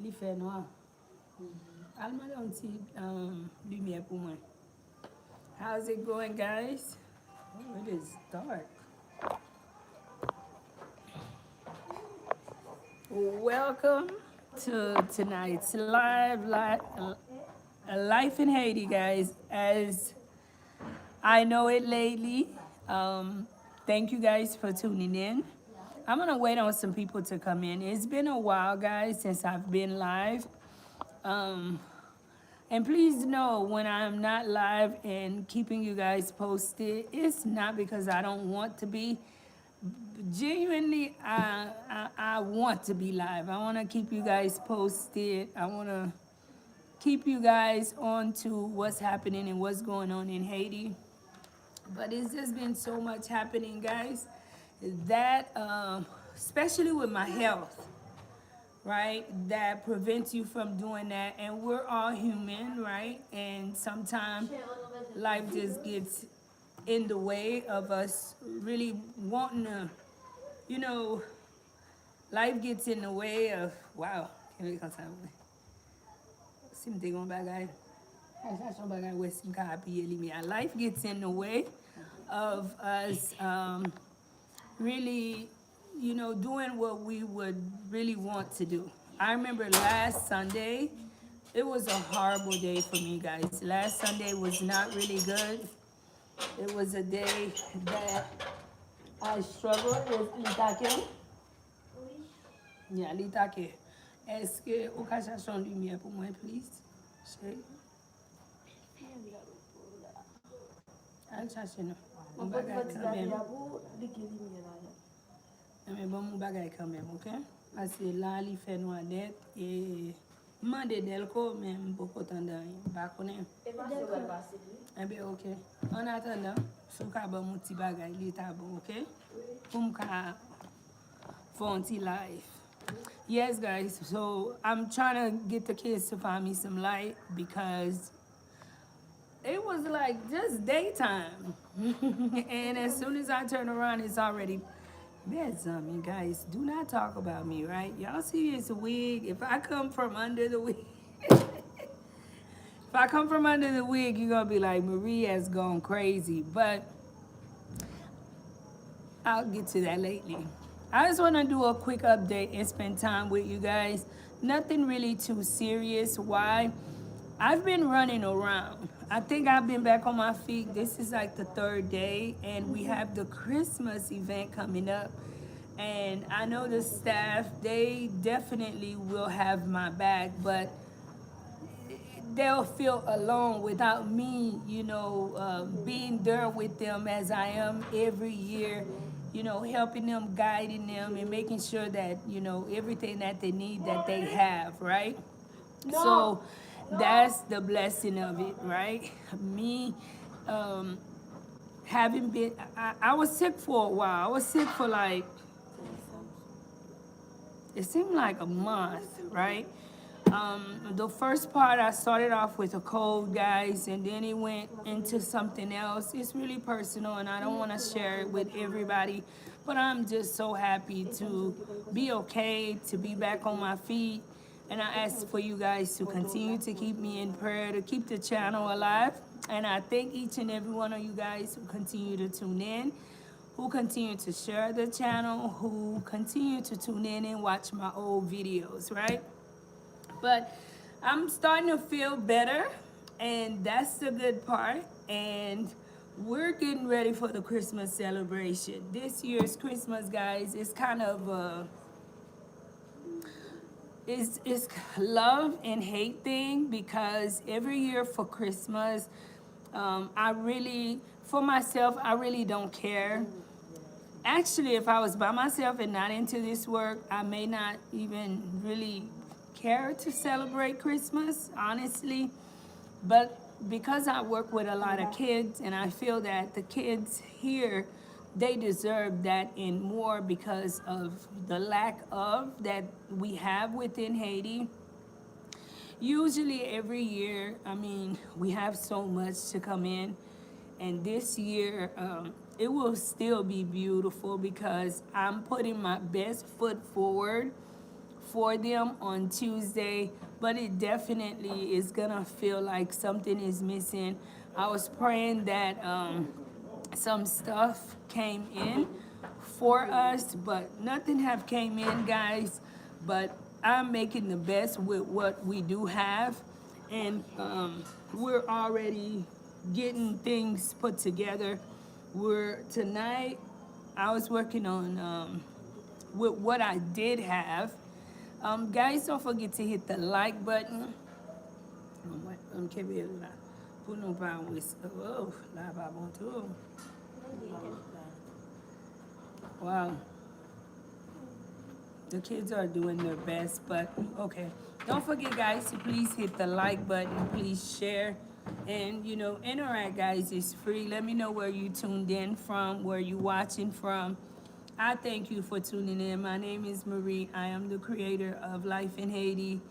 Li fait noir. Alma un petit lumière pour moi. How's it going, guys? Oh, it is dark. Welcome to tonight's life in Haiti, guys. As I know it lately, thank you guys for tuning in. I'm gonna wait on some people to come in. It's been a while, guys, since I've been live. Um, And please know when I'm not live and keeping you guys posted, it's not because I don't want to be. Genuinely, I want to be live. I want to keep you guys posted. I want to keep you guys on to what's happening and what's going on in Haiti. But it's just been so much happening, guys, that especially with my health, right, that prevents you from doing that. And we're all human, right? And sometimes life just gets in the way of us really wanting to, you know, life gets in the way of, wow, can we come sim te gon bagay. Son bagay wè sim ka apye li mi. Life gets in the way of us really, you know, doing what we would really want to do. I remember last Sunday, it was a horrible day for me, guys. Last Sunday was not really good. It was a day that I struggled with l'itake. Yeah, l'itake. Est-ce que vous pouvez chercher une lumière pour moi, please? I'll chercher non. Mon bagage quand même. Mais bon, mon bagage quand même, ok? Parce que là, il fait noir net et mande d'elle ko même beaucoup temps dans pas connaître. Eh bien, ok. En attendant, sou ka bon mon petit bagage, il est bon, ok? Pour me faire un petit live. Yes, guys. So I'm trying to get the kids to find me some light because it was like just daytime. And as soon as I turn around, it's already bedtime. You guys, do not talk about me, right? Y'all see this wig? If I come from under the wig, if I come from under the wig, you're going to be like, Marie has gone crazy. But I'll get to that lately. I just want to do a quick update and spend time with you guys. Nothing really too serious. Why? I've been running around. I think I've been back on my feet. This is like the third day, and we have the Christmas event coming up. And I know the staff, they definitely will have my back, but they'll feel alone without me, you know, being there with them as I am every year, you know, helping them, guiding them, and making sure that, you know, everything that they need that they have, right? So that's the blessing of it, right? Me having been, I was sick for a while. I was sick for like, it seemed like a month, right? The first part, I started off with a cold, guys, and then it went into something else. It's really personal, and I don't want to share it with everybody, but I'm just so happy to be okay, to be back on my feet. And I ask for you guys to continue to keep me in prayer, to keep the channel alive. And I thank each and every one of you guys who continue to tune in, who continue to share the channel, who continue to tune in and watch my old videos, right? But I'm starting to feel better, and that's the good part. And we're getting ready for the Christmas celebration. This year's Christmas, guys, is kind of it's love and hate thing, because every year for Christmas, I really, for myself, I really don't care. Actually, if I was by myself and not into this work, I may not even really care to celebrate Christmas, honestly. But because I work with a lot of kids, and I feel that the kids here, they deserve that and more because of the lack of that we have within Haiti. Usually every year, I mean, we have so much to come in. And this year, it will still be beautiful because I'm putting my best foot forward for them on Tuesday, but it definitely is gonna feel like something is missing. I was praying that some stuff came in for us, but nothing have came in, guys. But I'm making the best with what we do have, and we're already getting things put together. We're tonight. I was working on with what I did have. Guys, don't forget to hit the like button. Oh, wow. The kids are doing their best, but okay. Don't forget, guys, to please hit the like button. Please share. And, you know, interact, guys. It's free. Let me know where you tuned in from, where you watching from. I thank you for tuning in. My name is Marie. I am the creator of Life in Haiti.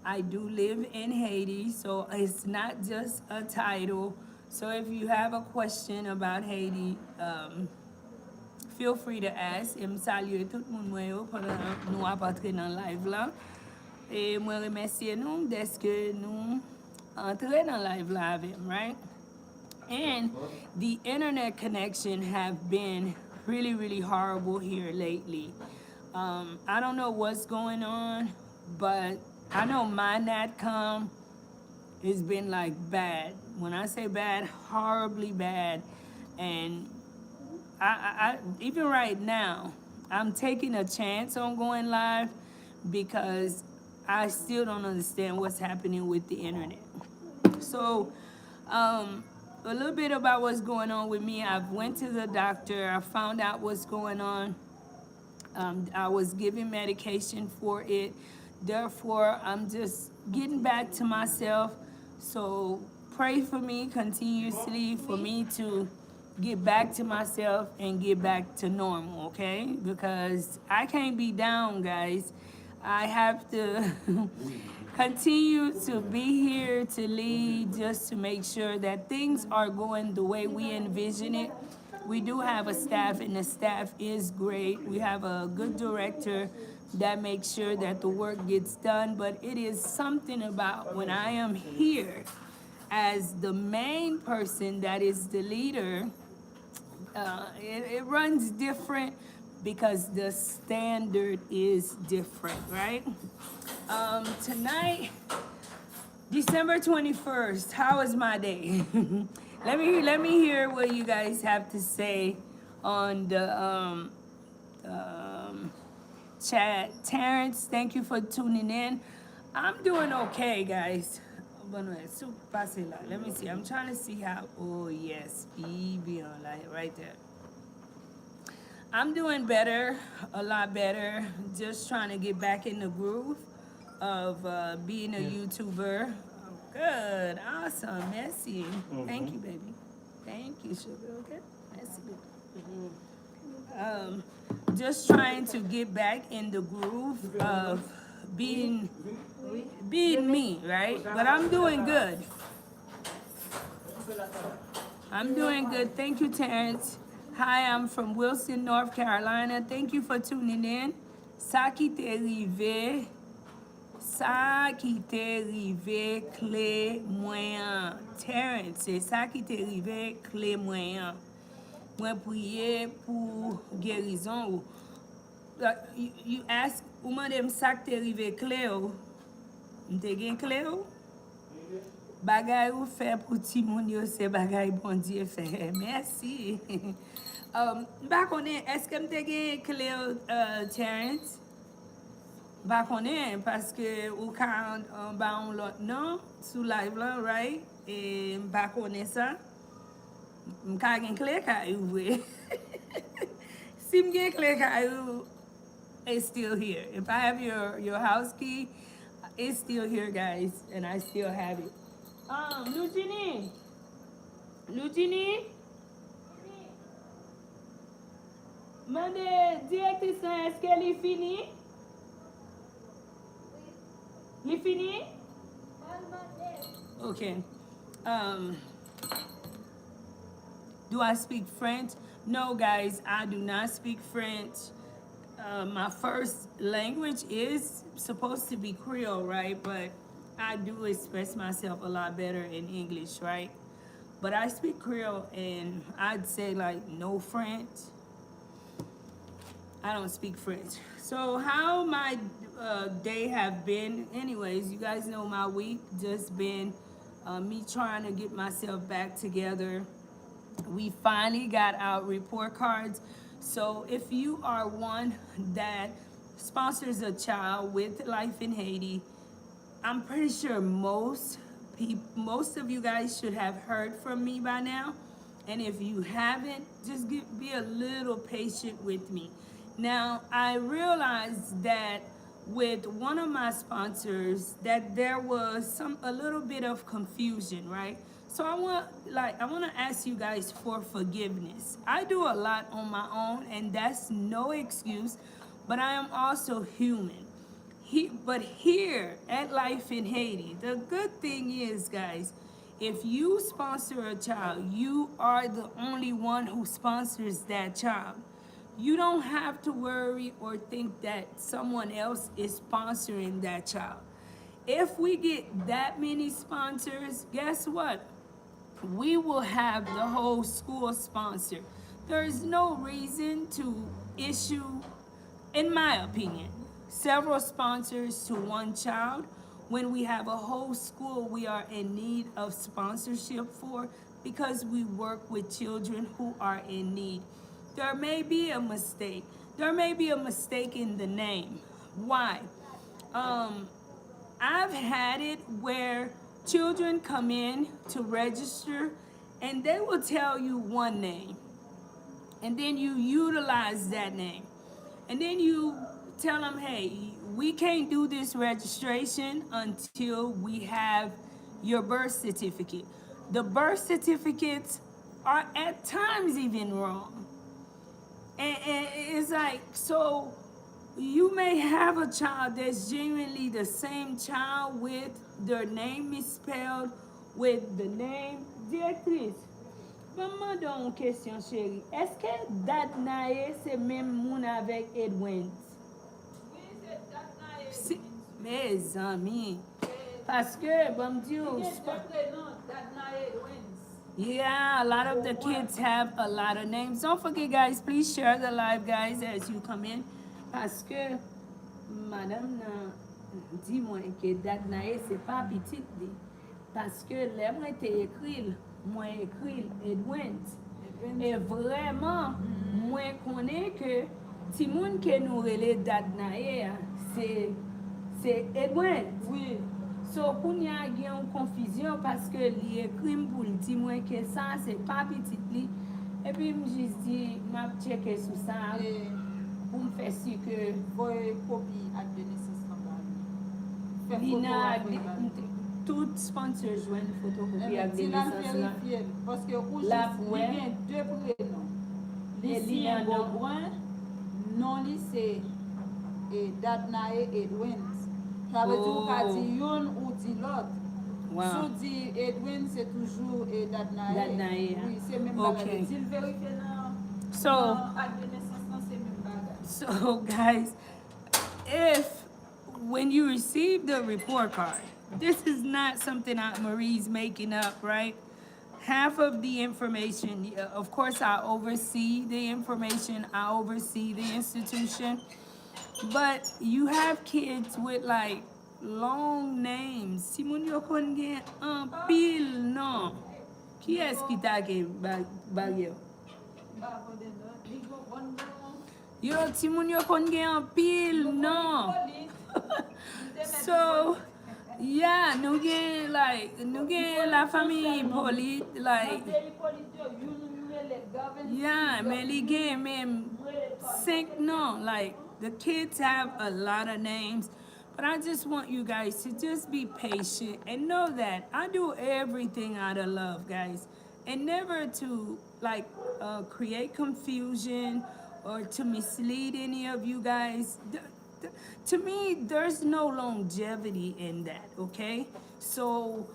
I do live in Haiti, so it's not just a title. So if you have a question about Haiti, feel free to ask. Et me salue tout le monde pendant nous entrer dans live là. Et moi remercier nous d'être que nous entrer dans live là avec, right? And the internet connection have been really, really horrible here lately. I don't know what's going on, but I know my NatCom has been like bad. When I say bad, horribly bad. And I even right now, I'm taking a chance on going live because I still don't understand what's happening with the internet. So, a little bit about what's going on with me. I went to the doctor. I found out what's going on. I was given medication for it. Therefore, I'm just getting back to myself. So pray for me continuously for me to get back to myself and get back to normal, okay? Because I can't be down, guys. I have to continue to be here to lead, just to make sure that things are going the way we envision it. We do have a staff, and the staff is great. We have a good director that makes sure that the work gets done, but it is something about when I am here as the main person that is the leader, it runs different because the standard is different, right? Tonight, December 21st, how was my day? let me hear what you guys have to say on the chat. Terrence, thank you for tuning in. I'm doing okay, guys. Let me see. I'm trying to see how. Oh yes, right there. I'm doing better, a lot better. Just trying to get back in the groove of being a YouTuber. Good, awesome, merci. Thank you, baby. Thank you, sugar. Okay, merci. Just trying to get back in the groove of being me, right? But I'm doing good. I'm doing good. Thank you, Terrence. Hi, I'm from Wilson, North Carolina. Thank you for tuning in. Ça qui t'est arrivé, clé moyen. Terrence, c'est ça qui t'est arrivé, clé moyen. Moi, prier pour guérison. You ask, ou madame, ça qui t'est arrivé, clé ou? M'te gen clé ou? Bagay ou fait pour ti moun yo, c'est bagay bon Dieu fait. Merci. Ba konen, eske mte gen clé Terrence? Ba konen, parce que ou ka ba on lot non, sous live là, right? Et ba konen ça. M'ka gen clé ka ou we. Si m'gen clé ka ou, it's still here. If I have your house key, it's still here, guys, and I still have it. Lutini? Mande directrice, est-ce qu'elle est finie? You fini? Okay. Do I speak French? No, guys, I do not speak French. my first language is supposed to be Creole, right? But I do express myself a lot better in English, right? But I speak Creole, and I'd say like no French. I don't speak French. So how my day have been? Anyways, you guys know my week just been me trying to get myself back together. We finally got our report cards. So if you are one that sponsors a child with Life in Haiti, I'm pretty sure most of you guys should have heard from me by now. And if you haven't, just be a little patient with me. Now, I realized that with one of my sponsors that there was a little bit of confusion, right? So I want to ask you guys for forgiveness. I do a lot on my own, and that's no excuse, but I am also human. But here at Life in Haiti, the good thing is, guys, if you sponsor a child, you are the only one who sponsors that child. You don't have to worry or think that someone else is sponsoring that child. If we get that many sponsors, guess what? We will have the whole school sponsored. There is no reason to issue, in my opinion, several sponsors to one child when we have a whole school we are in need of sponsorship for, because we work with children who are in need. There may be a mistake. There may be a mistake in the name. Why? I've had it where children come in to register and they will tell you one name, and then you utilize that name, and then you tell them, hey, we can't do this registration until we have your birth certificate. The birth certificates are at times even wrong. And it's like, so you may have a child that's genuinely the same child with their name misspelled, with the name. Directrice, maman don une question chérie. Est-ce que Datnae c'est même moun avec Edwin? Si, mes amis, parce que, bon Dieu, yeah, a lot of the kids have a lot of names. Don't forget, guys, please share the live, guys, as you come in. Parce que, madame, dis-moi que Datnae, c'est pas petit, parce que là, moi, t'ai écrit, moi, écrit Edwin. Et vraiment, moi, connais que, si moun que nous relè Datnae, c'est Edwin. Oui. So, pour n'y a une confusion parce que li écrit pour le dire moi que ça c'est pas petit li. Et puis me juste dit m'a checker sur ça pour me faire sûr que voy copie acte de naissance là. Lina tout sponsor joindre photocopie acte de naissance là. Parce que il y a deux prénoms. Li non li c'est Datnae Edwin. Ça veut dire qu'à dire yon ou dit l'autre. Wow. Si dit Edwin, c'est toujours Datnae. Datnae. Oui, c'est même bagage. S'il vérifie dans acte de naissance, c'est même bagage. So, guys, if when you receive the report card, this is not something Marie's making up, right? Half of the information, of course, I oversee the information, I oversee the institution. But you have kids with like long names. Si moun yo kon gen un pile non. Qui est-ce qui t'a gen bagyo? Yo, si moun yo kon gen un pile non. So, yeah, nou gen la famille Polit, like, yeah, mais li gen même 5 non, like, the kids have a lot of names, but I just want you guys to just be patient and know that I do everything out of love, guys, and never to like create confusion or to mislead any of you guys. To me, there's no longevity in that, okay? So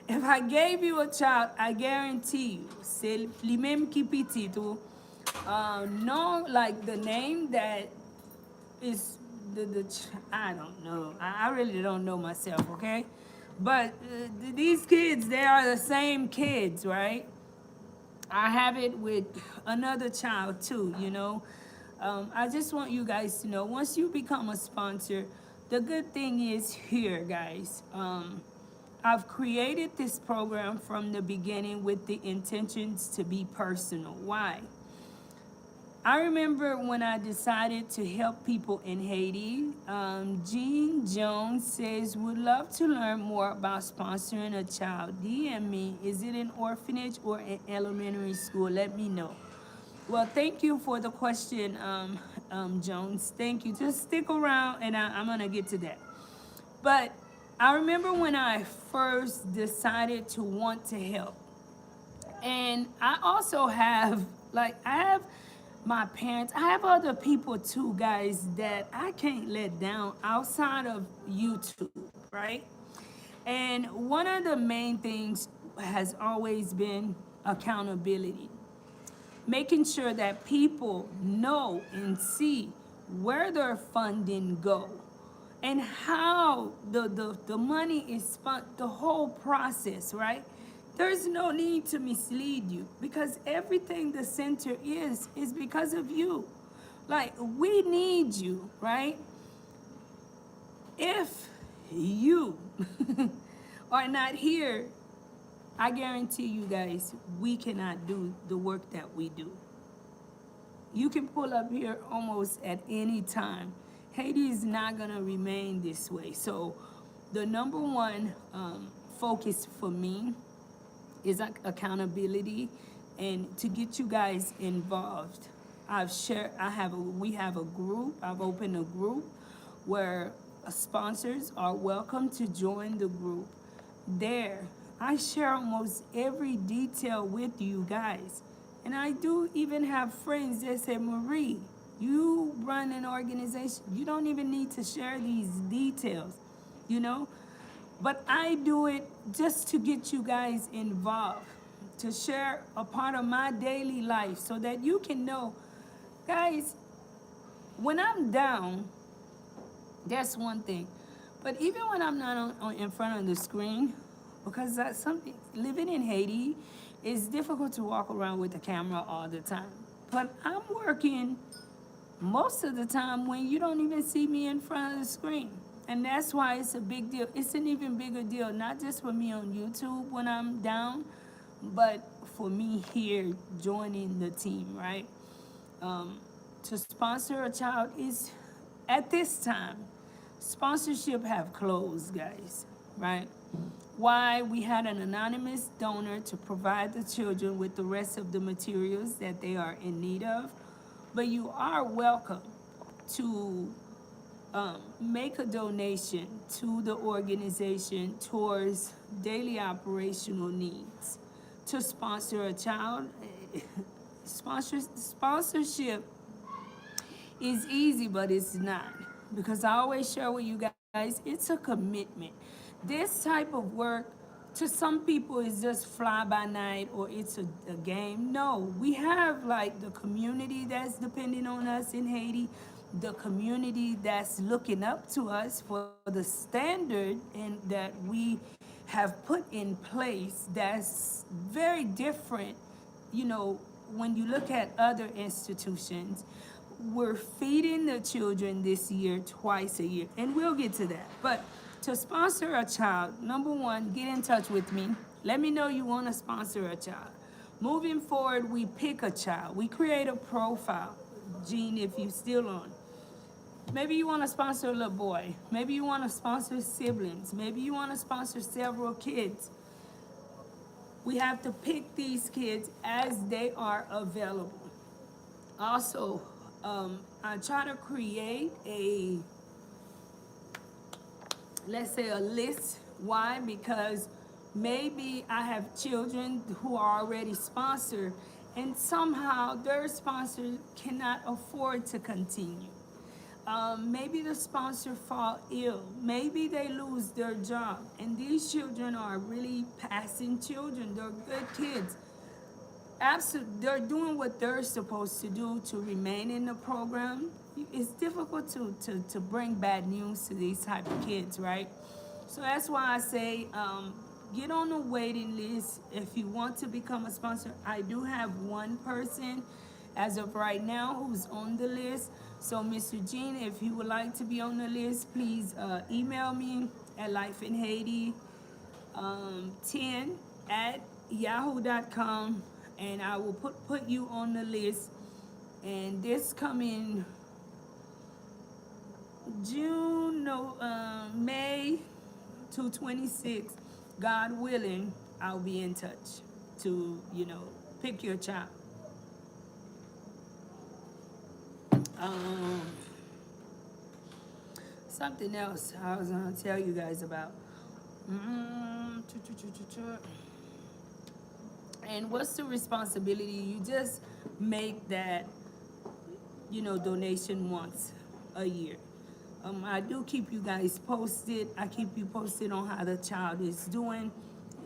if I gave you a child, I guarantee you, c'est lui-même qui petit ou No, like the name that is I don't know. I really don't know myself, okay? But these kids, they are the same kids, right? I have it with another child too, you know. I just want you guys to know, once you become a sponsor, the good thing is here, guys. I've created this program from the beginning with the intentions to be personal. Why? I remember when I decided to help people in Haiti. Jean Jones says, would love to learn more about sponsoring a child. DM me. Is it an orphanage or an elementary school? Let me know. Well, thank you for the question, Jones. Thank you. Just stick around and I'm going to get to that. But I remember when I first decided to want to help. And I also have, like, I have my parents, I have other people too, guys, that I can't let down outside of YouTube, right? And one of the main things has always been accountability, making sure that people know and see where their funding go and how the money is spent, the whole process, right? There's no need to mislead you because everything the center is because of you. Like, we need you, right? If you are not here, I guarantee you guys, we cannot do the work that we do. You can pull up here almost at any time. Haiti is not gonna remain this way. So the number one focus for me is accountability and to get you guys involved. We have a group, I've opened a group where sponsors are welcome to join the group. There, I share almost every detail with you guys. And I do even have friends that say, Marie, you run an organization, you don't even need to share these details, you know? But I do it just to get you guys involved, to share a part of my daily life so that you can know, guys, when I'm down, that's one thing. But even when I'm not in front of the screen, because that's something, living in Haiti, it's difficult to walk around with the camera all the time. But I'm working most of the time when you don't even see me in front of the screen. And that's why it's a big deal. It's an even bigger deal, not just for me on YouTube when I'm down, but for me here joining the team, right? To sponsor a child is, at this time, sponsorship have closed, guys, right? Why? We had an anonymous donor to provide the children with the rest of the materials that they are in need of. But you are welcome to make a donation to the organization towards daily operational needs. To sponsor a child, sponsorship is easy, but it's not. Because I always share with you guys, it's a commitment. This type of work, to some people, is just fly by night or it's a game. No, we have like the community that's depending on us in Haiti, the community that's looking up to us for the standard and that we have put in place that's very different. You know, when you look at other institutions, we're feeding the children this year twice a year, and we'll get to that. But to sponsor a child, number one, get in touch with me. Let me know you want to sponsor a child. Moving forward, we pick a child. We create a profile. Jean, if you still on. Maybe you want to sponsor a little boy. Maybe you want to sponsor siblings. Maybe you want to sponsor several kids. We have to pick these kids as they are available. Also, I try to create let's say a list. Why? Because maybe I have children who are already sponsored and somehow their sponsor cannot afford to continue. Maybe the sponsor fall ill. Maybe they lose their job. And these children are really passing children. They're good kids. absolutely, they're doing what they're supposed to do to remain in the program. It's difficult to bring bad news to these type of kids, right? So that's why I say, get on the waiting list if you want to become a sponsor. I do have one person as of right now who's on the list. So Mr. Jean, if you would like to be on the list, please email me at LifeInHaiti 10 at yahoo.com, and I will put you on the list. And this coming June, no, May 226, God willing, I'll be in touch to, pick your child. Um, Something else I was gonna tell you guys about. And what's the responsibility? You just make that, donation once a year. I do keep you guys posted. I keep you posted on how the child is doing.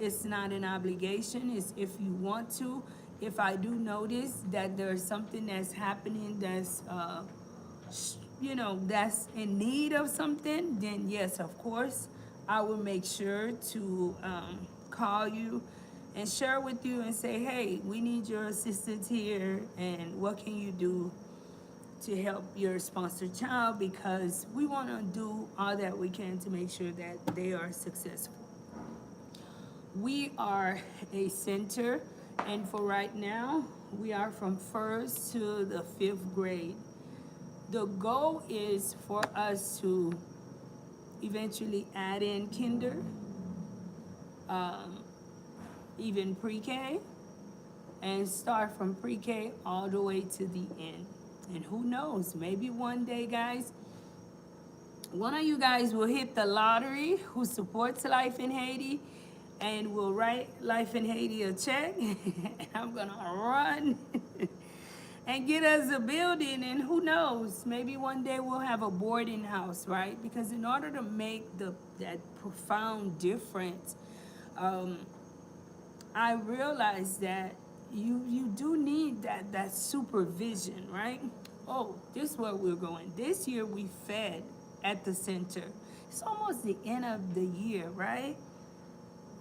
It's not an obligation. It's if you want to. If I do notice that there's something that's happening that's, that's in need of something, then yes, of course, I will make sure to call you and share with you and say, hey, we need your assistance here, and what can you do to help your sponsored child, because we want to do all that we can to make sure that they are successful. We are a center, and for right now, we are from 1st to the 5th grade. The goal is for us to eventually add in kinder, even pre-K, and start from pre-K all the way to the end. And who knows, maybe one day, guys, one of you guys will hit the lottery who supports Life in Haiti and will write Life in Haiti a check. And I'm gonna run and get us a building, and who knows, maybe one day we'll have a boarding house, right? Because in order to make that profound difference, I realized that you do need that supervision, right? Oh, this is where we're going. This year we fed at the center. It's almost the end of the year, right?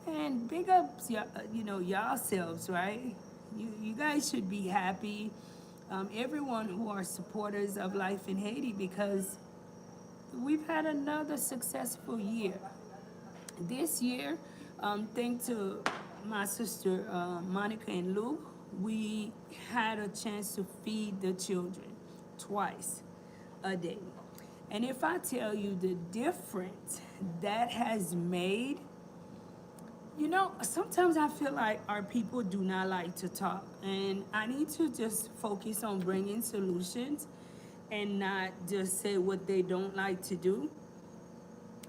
And big ups, y'all selves, right? You guys should be happy. Everyone who are supporters of Life in Haiti, because we've had another successful year. This year, thanks to my sister Monica and Lou, we had a chance to feed the children twice a day. And if I tell you the difference that has made, sometimes I feel like our people do not like to talk, and I need to just focus on bringing solutions and not just say what they don't like to do.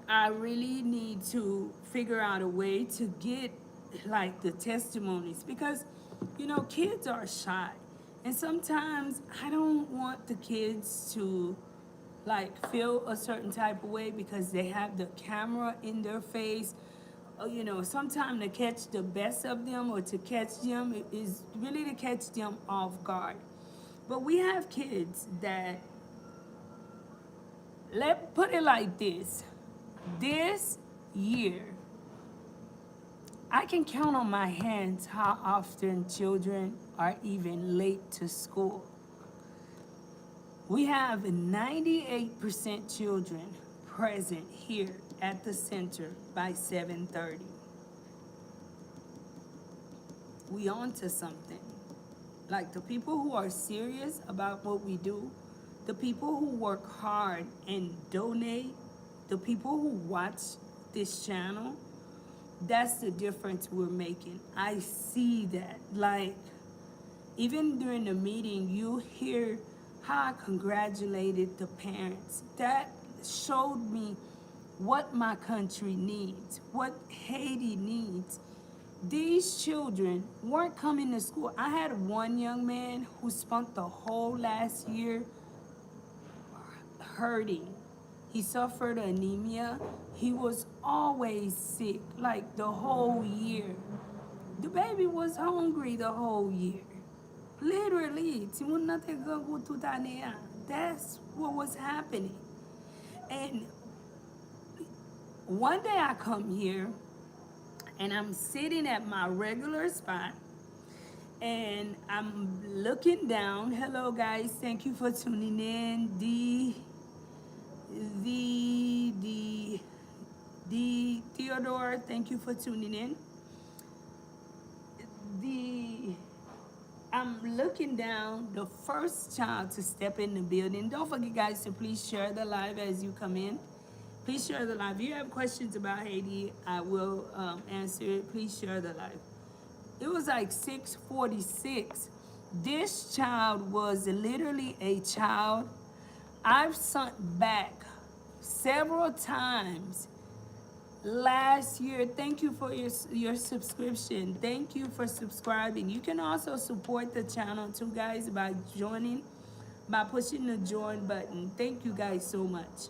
I really need to figure out a way to get like the testimonies, because kids are shy, and sometimes I don't want the kids to like feel a certain type of way because they have the camera in their face. Sometimes to catch the best of them or to catch them is really to catch them off guard. But we have kids that, put it like this year, I can count on my hands how often children are even late to school. We have 98% children present here at the center by 7:30. We on to something. Like the people who are serious about what we do, the people who work hard and donate, the people who watch this channel, that's the difference we're making. I see that. Like, even during the meeting, you hear how I congratulated the parents. That showed me what my country needs, what Haiti needs. These children weren't coming to school. I had one young man who spent the whole last year hurting. He suffered anemia. He was always sick, like the whole year. The baby was hungry the whole year. Literally, ti moun nan te gen gout tout ane ya. That's what was happening. And one day I come here and I'm sitting at my regular spot and I'm looking down. Hello guys, thank you for tuning in. The Theodore, thank you for tuning in. I'm looking down, the first child to step in the building. Don't forget guys to please share the live as you come in. Please share the live. If you have questions about Haiti, I will answer it. Please share the live. It was like 6:46. This child was literally a child I've sent back several times last year. Thank you for your subscription. Thank you for subscribing. You can also support the channel too, guys, by joining, by pushing the join button. Thank you guys so much.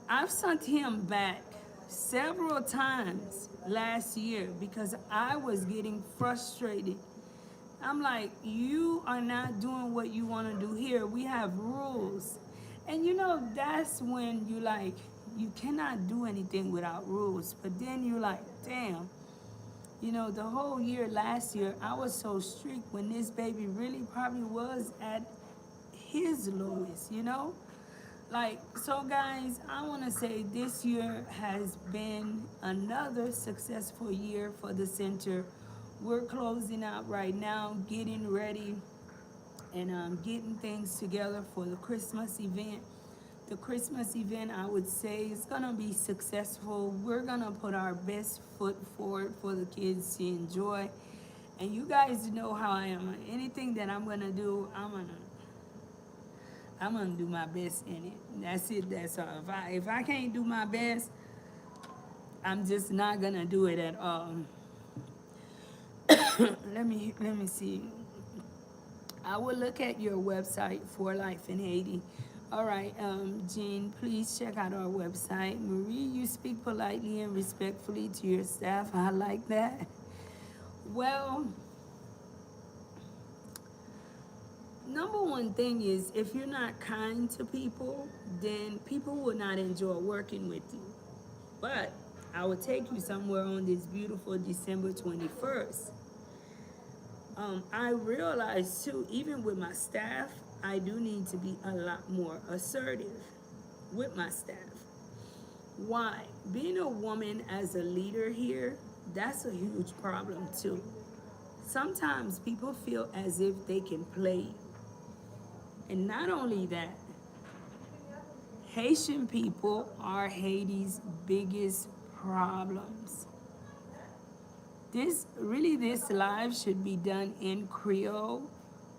I've sent him back several times last year because I was getting frustrated. I'm like, you are not doing what you want to do here. We have rules. And you know, that's when you like, you cannot do anything without rules. But then you're like, damn, you know, the whole year last year, I was so strict when this baby really probably was at his lowest, you know? Like, so guys, I want to say this year has been another successful year for the center. We're closing out right now, getting ready and getting things together for the Christmas event. The Christmas event, I would say, is gonna be successful. We're gonna put our best foot forward for the kids to enjoy. And you guys know how I am. Anything that I'm gonna do, I'm gonna do my best in it. That's it. That's all. If I can't do my best, I'm just not gonna do it at all. let me see. I will look at your website for Life in Haiti. All right, Jean, please check out our website. Marie, you speak politely and respectfully to your staff. I like that. Well, number one thing is, if you're not kind to people, then people will not enjoy working with you. But I will take you somewhere on this beautiful December 21st. I realize too, even with my staff, I do need to be a lot more assertive with my staff. Why? Being a woman as a leader here, that's a huge problem too. Sometimes people feel as if they can play you. And not only that, Haitian people are Haiti's biggest problems. This live should be done in Creole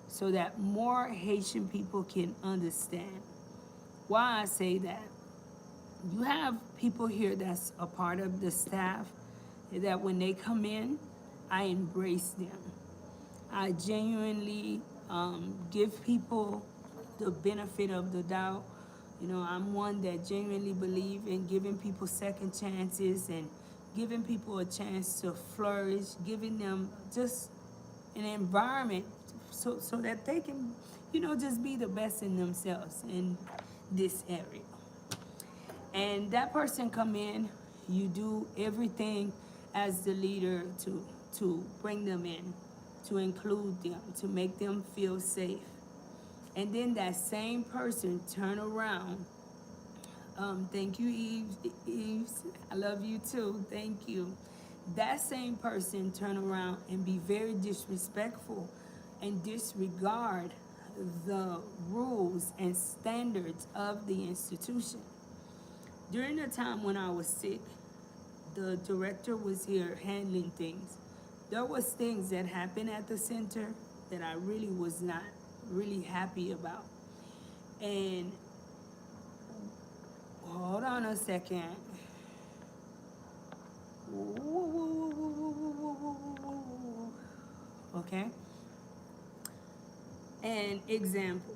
so that more Haitian people can understand. Why I say that? You have people here that's a part of the staff that when they come in, I embrace them. I genuinely give people the benefit of the doubt. You know, I'm one that genuinely believe in giving people second chances and giving people a chance to flourish, giving them just an environment so that they can, you know, just be the best in themselves in this area. And that person come in, you do everything as the leader to bring them in, to include them, to make them feel safe. And then that same person turn around. Thank you, Eves. I love you too. Thank you. That same person turn around and be very disrespectful and disregard the rules and standards of the institution. During the time when I was sick, the director was here handling things. There was things that happened at the center that I really was not really happy about. And hold on a second. Okay. An example.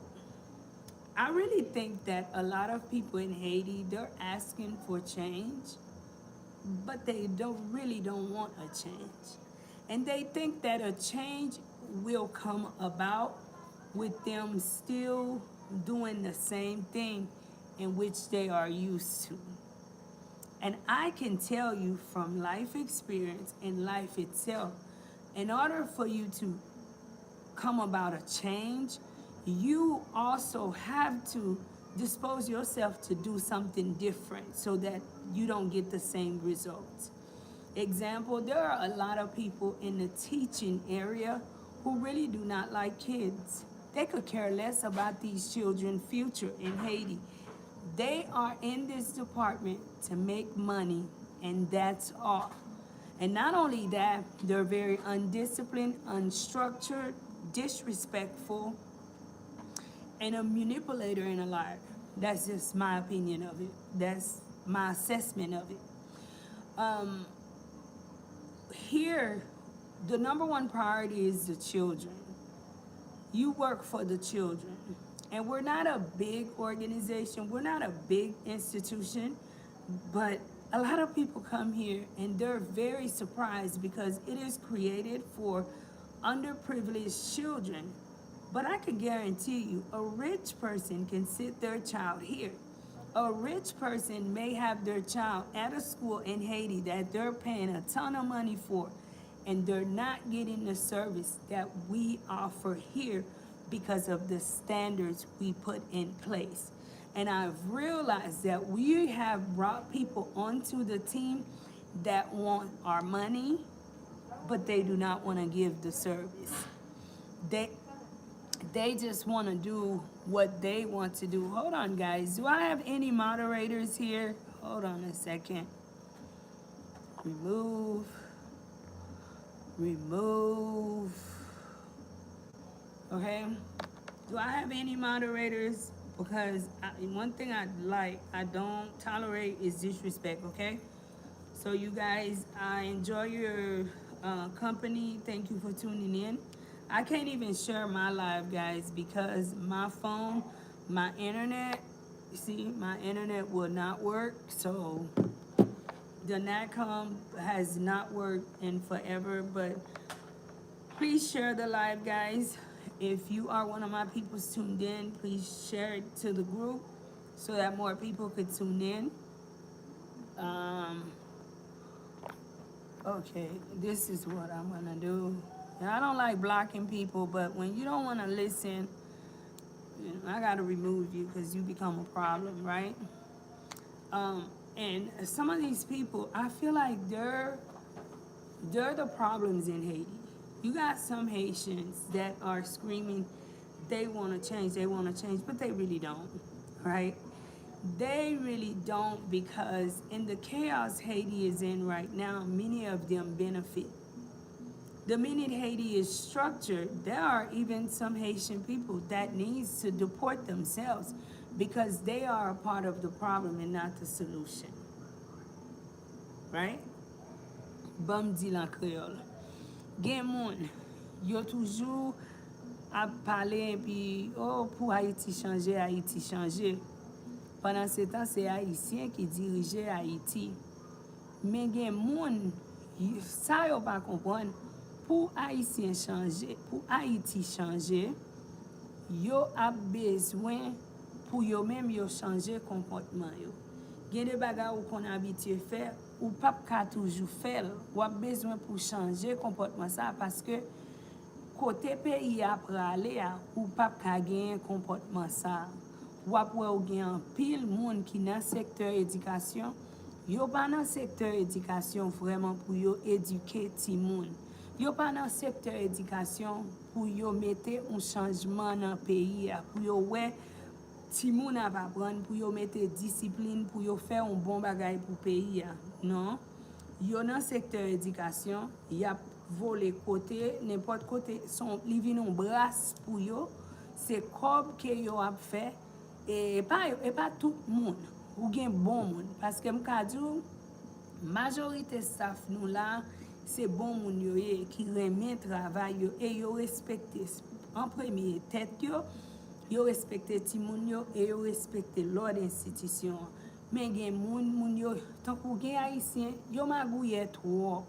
I really think that a lot of people in Haiti, they're asking for change, but they really don't want a change. And they think that a change will come about with them still doing the same thing in which they are used to. And I can tell you from life experience and life itself, in order for you to come about a change, you also have to dispose yourself to do something different so that you don't get the same results. Example, there are a lot of people in the teaching area who really do not like kids. They could care less about these children's future in Haiti. They are in this department to make money, and that's all. And not only that, they're very undisciplined, unstructured, disrespectful, and a manipulator and a liar. That's just my opinion of it. That's my assessment of it. Here, the number one priority is the children. You work for the children. And we're not a big organization, we're not a big institution, but a lot of people come here and they're very surprised because it is created for underprivileged children. But I can guarantee you, a rich person can sit their child here. A rich person may have their child at a school in Haiti that they're paying a ton of money for, and they're not getting the service that we offer here because of the standards we put in place. And I've realized that we have brought people onto the team that want our money, but they do not want to give the service. They just want to do what they want to do. Hold on, guys. Do I have any moderators here? Hold on a second. Remove. Okay. Do I have any moderators? Because one thing I don't tolerate is disrespect, okay? So you guys, I enjoy your company. Thank you for tuning in. I can't even share my live, guys, because my phone, my internet, see, my internet will not work. So the NATCOM has not worked in forever, but please share the live, guys. If you are one of my people tuned in, please share it to the group so that more people could tune in. Okay, this is what I'm gonna do. And I don't like blocking people, but when you don't wanna listen, you know, I gotta remove you because you become a problem, right? And some of these people, I feel like they're the problems in Haiti. You got some Haitians that are screaming, they want to change, but they really don't, right? They really don't, because in the chaos Haiti is in right now, many of them benefit. The minute Haiti is structured, there are even some Haitian people that needs to deport themselves because they are a part of the problem and not the solution, right? Bam di la Creole. Gen moun, yo toujou ap pale pi, oh, pou Haiti chanje. Pendant ce temps, c'est Haïtien qui dirige Haïti. Men gen moun, sa yo pa kompon, pour Haïtien changer, pour Haïti changer, yo ap besoin pour yo même yo changer comportement yo. Gen de bagay ou kon habitué faire, ou pas ka toujours faire, ou a besoin pour changer comportement ça parce que côté pays après aller ou pas ka gagner comportement ça. Ou après ou gen pile monde qui dans secteur éducation, yo pas dans secteur éducation vraiment pour yo éduquer ti monde. Yo pas dans secteur éducation pour yo mettre un changement dans pays pour yo ouais ti moun a pa prendre pour yo mettre discipline pour yo faire un bon bagay pour pays non. Yo dans secteur éducation, y a volé côté n'importe côté son li vinn un brasse pour yo, c'est comme que yo a fait et pas tout monde ou gen bon monde parce que m'ka dou majorité staff nous là c'est bon moun yo qui remet travail yo et yo respecter en premier tête yo respecter ti moun yo et yo respecter l'ordre institution mais gen moun yo tant que gen haïtien yo magouye trop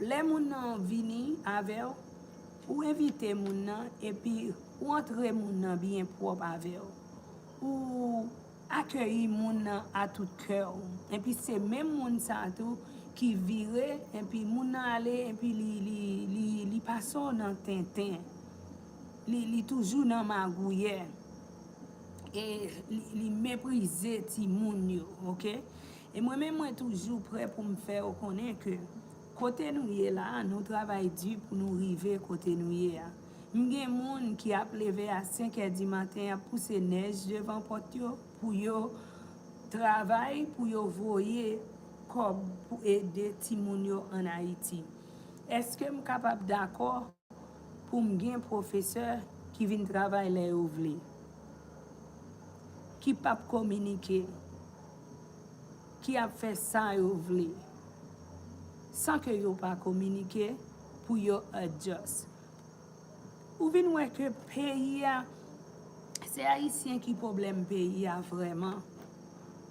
les moun nan vini avec ou inviter moun nan et puis ou entrer moun nan bien propre avec ou accueillir moun nan à tout cœur et puis c'est même moun ça tout qui vire et puis moun nan aller et puis li passe dans tintin li toujours dans magouillère et li mépriser ti moun yo, OK? Et moi-même moi toujours prêt pour me faire reconnaître que côté nous y est là, nous travaillons dur pour nous arriver côté nous y est. M'gen moun qui a levé à 5h du matin à pousser neige devant porte yo pour yo travail pour yo voyer comme pour aider ti moun yo en Haïti. Est-ce que suis capable d'accord pour m'gen professeur qui vient travailler les ouvriers qui pas communiquer qui a fait ça ouvrier sans que yo pas communiquer pour yo adjust. Ou vin wè que pays a c'est haïtien qui problème pays a vraiment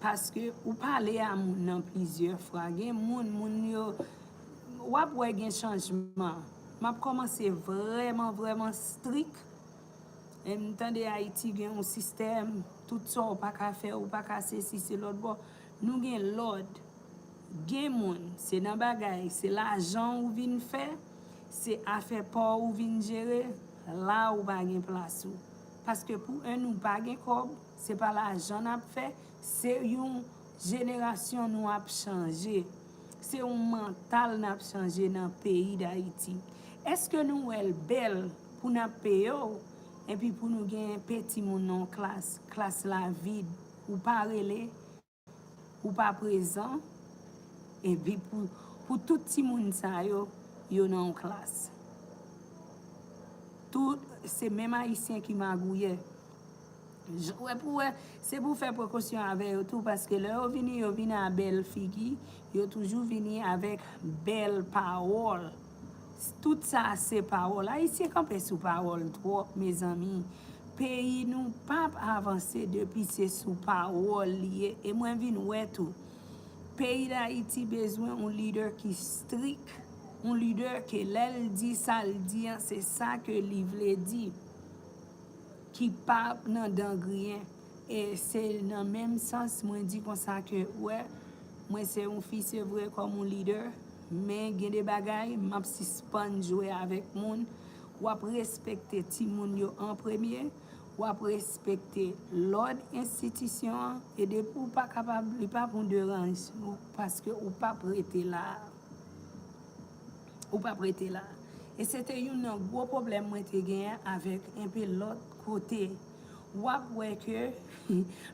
parce que ou parler à moun nan plusieurs fois gen moun yo wap wè gen changement m'a commencé vraiment strict et m'tande Haïti gen un système tout ça ou pas ka faire ou pas ka ceci c'est l'autre bon nous gen l'ordre gen moun c'est nan bagay c'est l'argent ou vin faire c'est affaire pas ou vin gérer là ou pas gen place ou parce que pour un nous pas gen kob c'est pas l'argent n'a fait c'est une génération nous a changé c'est un mental n'a changé dans le pays d'Haïti est-ce que nous elle belle pour n'a payer et puis pour nous gen petit moun non classe la vide ou pas relé ou pas présent et puis pour tout petit moun sa yo dans classe tout c'est même haïtien qui magouille c'est pour faire précaution avec eux tout parce que là yo vini à belle figure yo toujours vini avec belle parole tout ça c'est parole haïtien campé sous parole trop mes amis pays nous pas avancé depuis c'est sous parole lié et moi vinn ouais tout pays d'Haïti besoin un leader qui strict un leader que l'elle dit ça le dit c'est ça que livre dit qui pas dans rien et c'est dans même sens moi dit comme ça que ouais moi c'est un fils c'est vrai comme un leader mais gen des bagailles m'a suspend jouer avec moun ou après respecter ti moun yo en premier ou après respecter l'ordre institution et de pour pas capable pas pour dérange parce que ou pas prêter là et c'était un gros problème moi te gagné avec un peu l'autre côté ou après que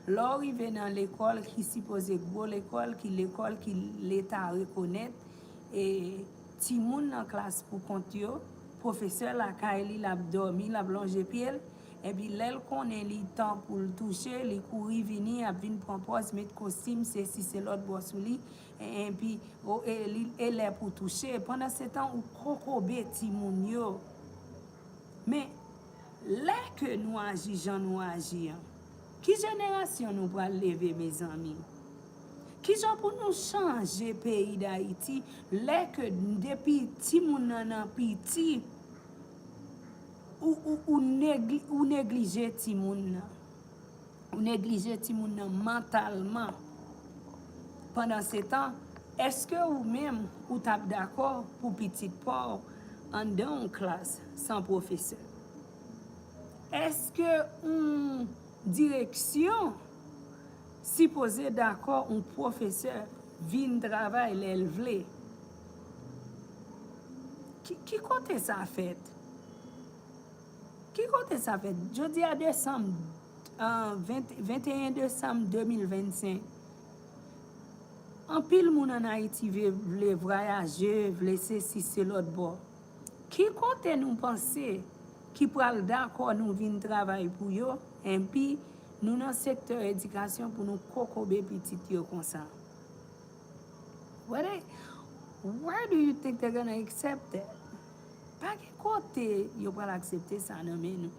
l'arrivée dans l'école qui supposé gros l'école qui l'état reconnaît et ti moun dans classe pour compte yo professeur la kaili l'a dormi l'a plongé pied et puis l'elle connaît li temps pour le toucher li courir venir a vinn prendre pause mettre costume c'est si c'est l'autre boss li et puis elle est pour toucher pendant ce temps ou kokobé ti moun yo mais là que nous agissons qui génération nous va lever mes amis qui sont pour nous changer pays d'Haïti là que depuis ti moun nan petit ou négliger ti moun mentalement pendant ce temps est-ce que ou même ou t'ap d'accord pour petit port en dans classe sans professeur est-ce que une direction supposé d'accord un professeur vient travailler l'élève qui compte ça fait jeudi à décembre 21 décembre 2025 en pile moun en Haïti veut voyager veut ceci c'est l'autre bord qui compte nous penser qui pral d'accord nous vinn travailler pour yo et puis nous dans secteur éducation pour nous kokobé petit yo comme ça where do you think they're gonna accept that pas que côté yo pral accepter ça non mais nous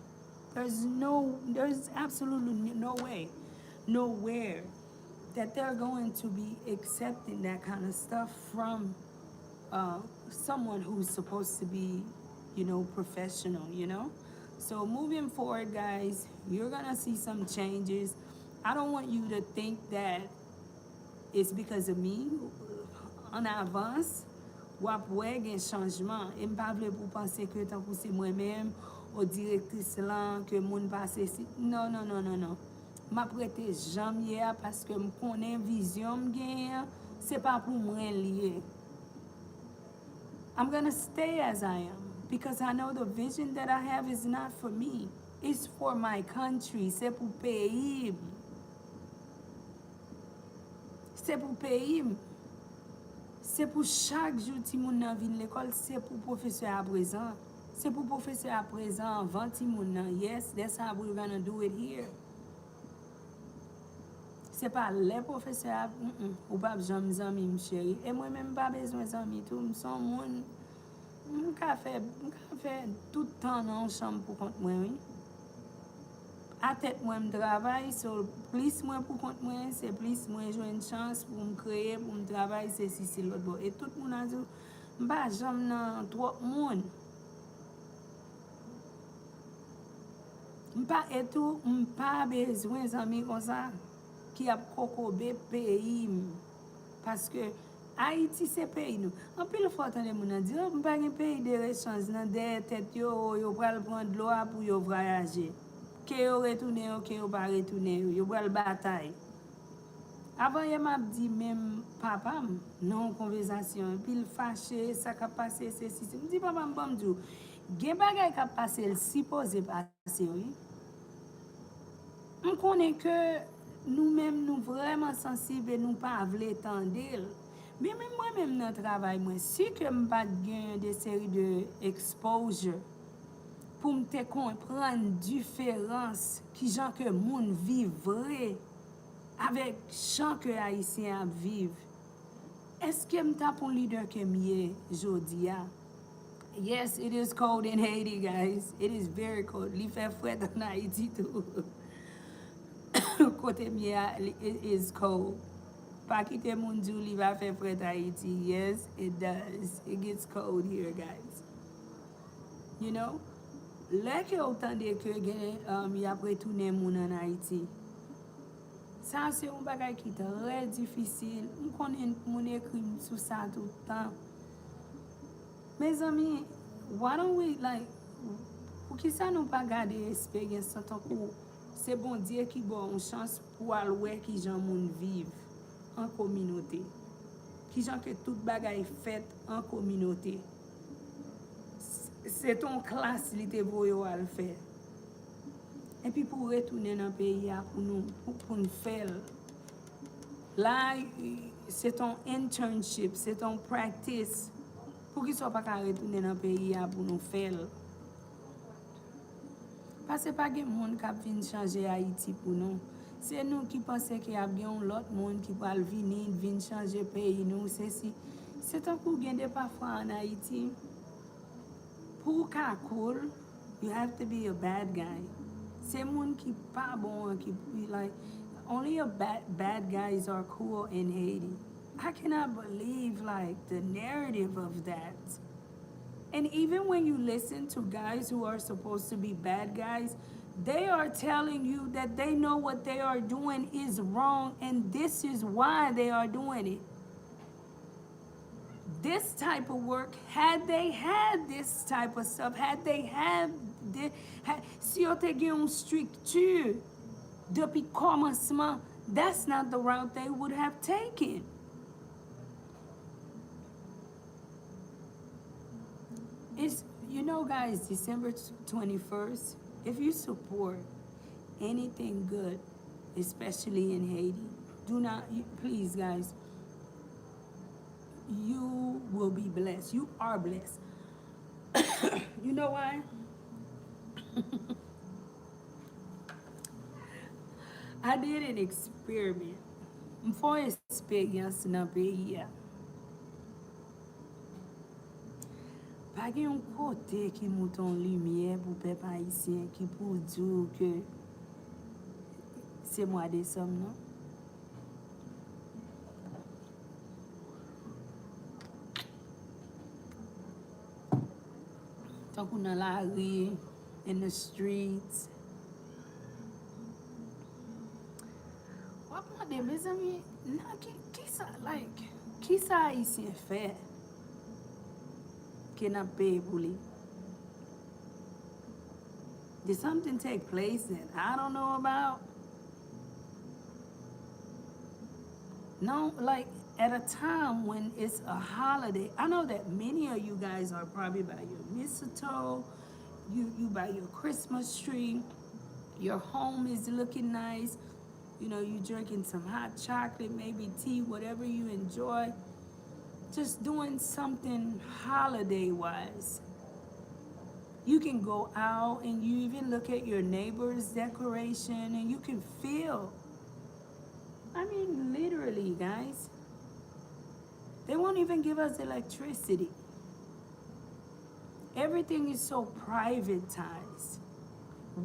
there's absolutely no way nowhere that they're going to be accepting that kind of stuff from someone who's supposed to be, professional, So moving forward, guys, you're gonna see some changes. I don't want you to think that it's because of me. En avance, wap wè gen chanjman. E mpa vle pou panse ke tan pou se mwen men, ou direktris lan, ke moun pase si. Non, non, non, non, non. Ma prete jam ye a paske m konen vizyon m gen, se pa pou mwen liye. I'm gonna stay as I am because I know the vision that I have is not for me. It's for my country. Se pou peyi. Se pou peyi. Se pou chak jou ti moun nan vin l'ekol, se pou professeur a prezant. Se pou professeur a prezant, van ti moun nan. Yes, that's how we're gonna do it here. Se pa le professeur a, ou pa jam zami m chéri. E mwen men pa bezwen zami tou, m son moun, m ka fe tout tan nan chanm pou kont mwen, oui. A tèt mwen m travay, so plis mwen pou kont mwen, se plis mwen jwen chans pou m kreye, pou m travay, se si se lot bo. Et tout moun an zou, m pa jam nan trop moun. M pa bezwen zami kon sa, ki ap kokobe peyi m. Paske Haiti se peyi nou. An pil fwa tande moun an di, m pa gen peyi de rechange nan de tèt yo pral pran dlo a pou yo voyaje. Ke yo retoune yo, ke yo pa retoune yo pral batay. Avan yon map di même papam, non konversasyon, pil fache, sa ka pase se si. M di papam bam djou, gen bagay ka pase l supposé pase, oui. M konen ke nous même nous vraiment sensibles et nous pas vle tendel. Mais même moi même dans travail moi, si que m pas gen des séries de exposure pour me te comprendre différence qui gens que moun vivre avec gens que haïtien vivre. Est-ce que m ta pour leader que miye jodi a? Yes, it is cold in Haiti, guys. It is very cold. Li fait fret en Haiti too. Kote miye it is cold. Pa kite moun djou li va fait fret Haiti. Yes, it does. It gets cold here, guys. You know? Lè ke ou tande ke gen y ap retounen moun an Haiti. Sa se un bagay ki tre difficile. M konen moun ekri sou sa toutan. Mes amis, why don't we pou ki sa nou pa gade experience an tan kou se bon Dieu ki bon un chance pou al wè ki jan moun vive en communauté. Ki jan ke tout bagay fait en communauté. C'est ton classe li te voyo al fè. Et puis pour retourner dans le pays pour nous faire. Là, c'est ton internship, c'est ton practice. Pour qu'il soit pas qu'à retourner dans le pays pour nous faire. Parce que pas de monde qui vient changer Haïti pour nous. C'est nous qui pensons qu'il y a l'autre monde qui va venir changer le pays. Nous, c'est un coup de parfois en Haïti. Pour qu'à cool, you have to be a bad guy. C'est monde qui pas bon, qui only bad guys are cool in Haiti. I cannot believe the narrative of that. And even when you listen to guys who are supposed to be bad guys, they are telling you that they know what they are doing is wrong and this is why they are doing it. This type of work, had they had this type of stuff, had they had this, si yo te gen une structure depuis commencement, that's not the route they would have taken. It's, guys, December 21st, if you support anything good, especially in Haiti, please, guys, you will be blessed. You are blessed. You know why? I did an experiment. For experience in a pays. Pa gen yon kote ki mouton lumière pour peuple haïtien qui pour dire que c'est mois de décembre, non? in the streets. What about them? Mes amis, qui ça haïtien fait qui n'a payé pour lui? Did something take place that I don't know about? No, like at a time when it's a holiday, I know that many of you guys are probably by your mistletoe, you by your Christmas tree, your home is looking nice, you know, you drinking some hot chocolate, maybe tea, whatever you enjoy, just doing something holiday-wise. You can go out and you even look at your neighbor's decoration and you can feel, I mean, literally, guys, they won't even give us electricity. Everything is so privatized.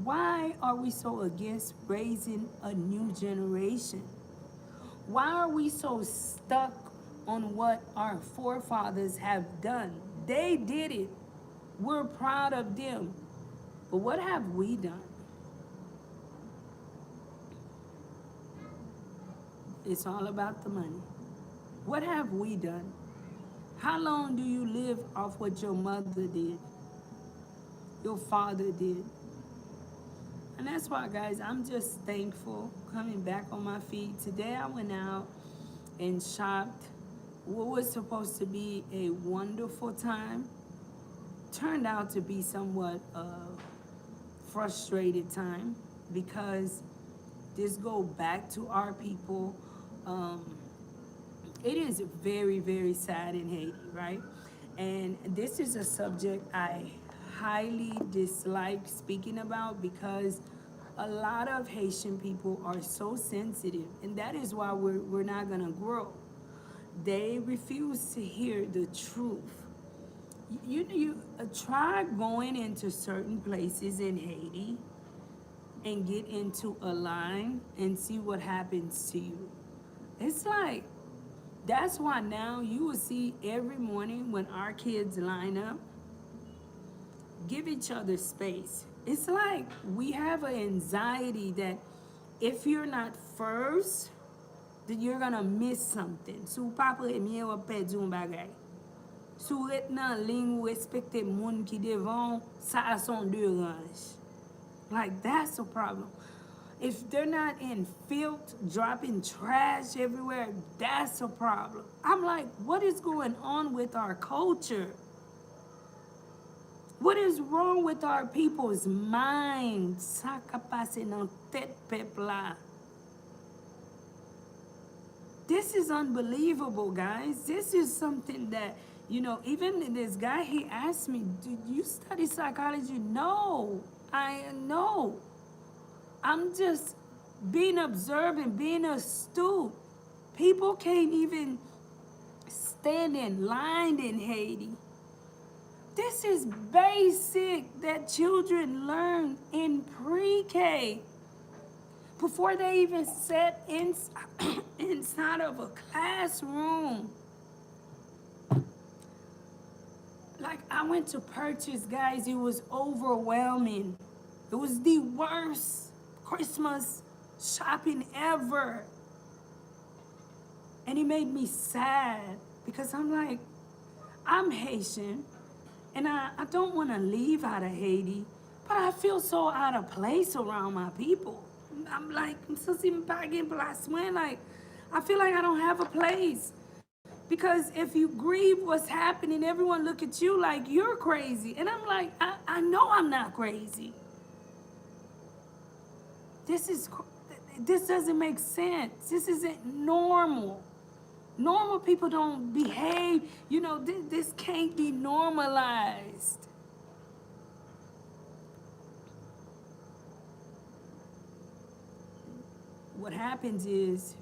Why are we so against raising a new generation? Why are we so stuck on what our forefathers have done? They did it. We're proud of them. But what have we done? It's all about the money. What have we done? How long do you live off what your mother did, your father did? And that's why, guys, I'm just thankful coming back on my feet. Today I went out and shopped. What was supposed to be a wonderful time turned out to be somewhat a frustrated time, because this go back to our people. It is very, very sad in Haiti, right? And this is a subject I highly dislike speaking about, because a lot of Haitian people are so sensitive, and that is why we're not gonna grow. They refuse to hear the truth. You try going into certain places in Haiti and get into a line and see what happens to you. It's like, that's why now you will see every morning when our kids line up, give each other space. It's like we have an anxiety that if you're not first, then you're gonna miss something. Sou pa premye ou perdu un bagay. Sou ret nan ligne ou respecte moun ki devan, sa a son deux range. Like, that's a problem. If they're not in filth, dropping trash everywhere, that's a problem. I'm like, what is going on with our culture? What is wrong with our people's minds? Sa ka pase nan tèt peuple la. This is unbelievable, guys. This is something that, you know, even this guy, he asked me, did you study psychology? No, no. I'm just being observant, being astute. People can't even stand in line in Haiti. This is basic that children learn in pre-K. Before they even sit inside of a classroom. Like, I went to purchase, guys, it was overwhelming. It was the worst Christmas shopping ever. And it made me sad, because I'm like, I'm Haitian, and I don't want to leave out of Haiti, but I feel so out of place around my people. I'm like, like, I feel like I don't have a place. Because if you grieve what's happening, everyone look at you like you're crazy. And I'm like, I know I'm not crazy. This doesn't make sense. This isn't normal. Normal people don't behave. You know, this can't be normalized. What happens is,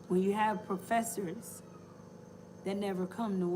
when you have professors that never come to work,